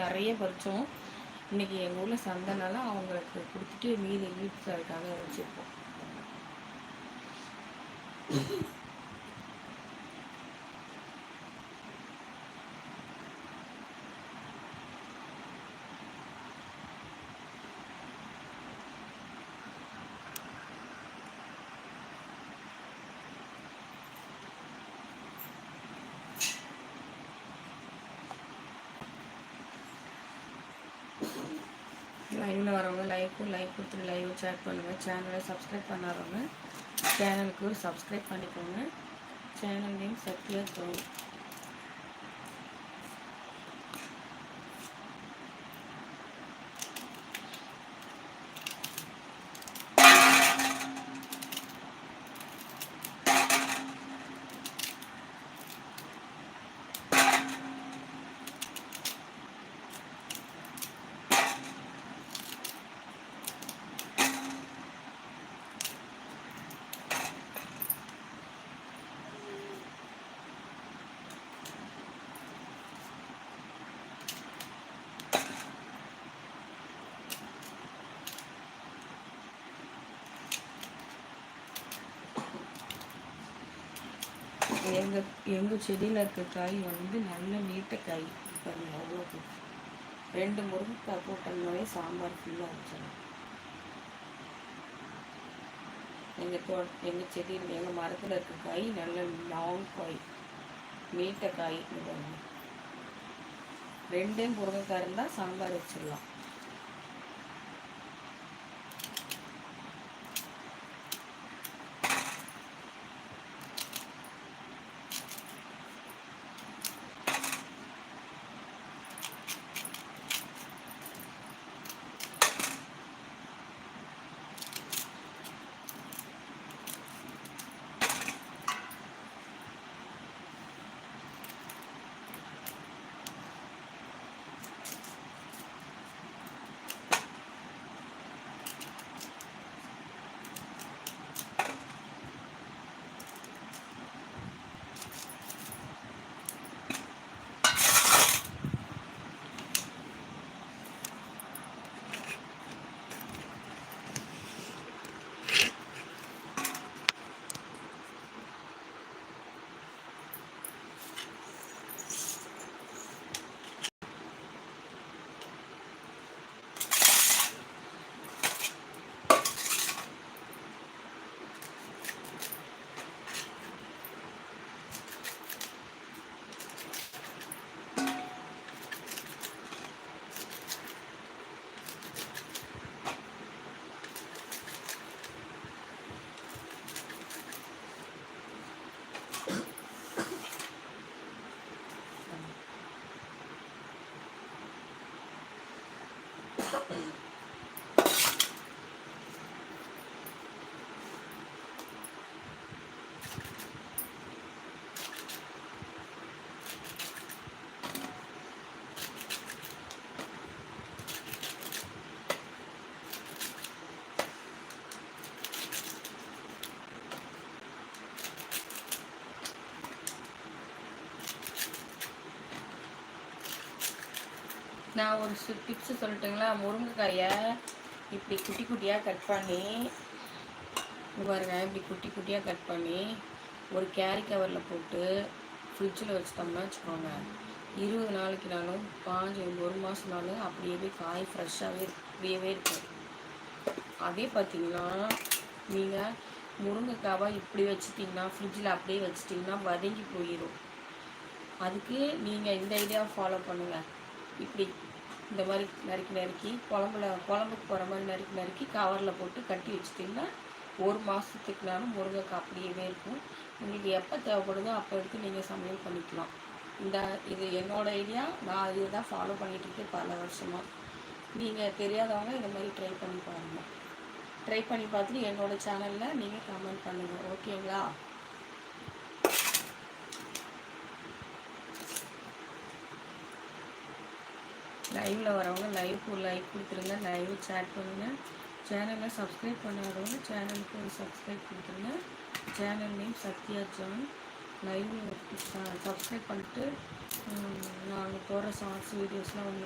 நிறைய பறித்தோம். இன்றைக்கி எங்கள் ஊரில் சந்தைனால அவங்களுக்கு கொடுத்துட்டு மீதி வீட்டில் இருக்காங்க வச்சுருப்போம். லைவில் வரவங்க லைக் கொடுத்துட்டு லைவ் சேட் பண்ணுங்கள். சேனலை சப்ஸ்கிரைப் பண்ணாதவங்க சேனலுக்கு சப்ஸ்கிரைப் பண்ணிக்கோங்க. Channel name Sathya zone. எங்கள் செடியில் இருக்க காய் வந்து நல்ல நீட்ட காய் பாருங்கள். அவ்வளோ 2 முருங்கைக்காய் போட்டோம்னாலே சாம்பார் ஃபுல்லாக வச்சிடலாம். எங்கள் செடியில் எங்கள் மரத்தில் இருக்க காய் நல்ல லாங் காய், நீட்ட காய். 2 முருங்கைக்காய் இருந்தால் சாம்பார் வச்சிடலாம். நான் ஒரு டிப்ஸு சொல்லட்டுங்களா? முருங்கைக்காயை இப்படி குட்டி குட்டியாக கட் பண்ணி பாருங்க, இப்படி குட்டி குட்டியாக கட் பண்ணி ஒரு கேரி கவரில் போட்டு ஃப்ரிட்ஜில் வச்சுட்டோம்னா வச்சுக்கோங்க, 20 நாளைக்குனாலும் 1 மாதம்னாலும் அப்படியே காய் ஃப்ரெஷ்ஷாகவே இப்படியே இருக்கும். அதே பார்த்திங்கன்னா நீங்கள் முருங்கைக்காவை இப்படி வச்சுட்டிங்கன்னா ஃப்ரிட்ஜில் அப்படியே வச்சுட்டிங்கன்னா வதங்கி போயிடும். அதுக்கு நீங்கள் இந்த ஐடியாவை ஃபாலோ பண்ணுங்கள். இப்படி இந்த மாதிரி நறுக்கி குழம்புக்கு போகிற மாதிரி நறுக்கி கவரில் போட்டு கட்டி வச்சுட்டிங்கன்னா 1 மாதத்துக்குனாலும் முருங்கைக்காய் அப்படியே இருக்கும். உங்களுக்கு எப்போ தேவைப்படுதோ அப்போ எடுத்து நீங்கள் சமையல் பண்ணிக்கலாம். இது என்னோடய ஐடியா. நான் இதை தான் ஃபாலோ பண்ணிகிட்ருக்கேன் பல வருஷமாக. நீங்கள் தெரியாதவங்க இந்த மாதிரி ட்ரை பண்ணி பாருங்கள். ட்ரை பண்ணி பார்த்துட்டு என்னோடய சேனலில் நீங்கள் கமெண்ட் பண்ணுங்கள். ஓகேங்களா? லைவில் வரவங்க லைக் கொடுத்துருங்க. லைவ் சேட் பண்ணுங்கள். சேனலை சப்ஸ்கிரைப் பண்ணாதவங்க சேனலுக்கு ஒரு சப்ஸ்கிரைப் கொடுத்துருங்க. Channel name Sathya John. Live subscribe பண்ணிட்டு நாங்கள் போடுற ஷார்ட்ஸ் வீடியோஸ்லாம்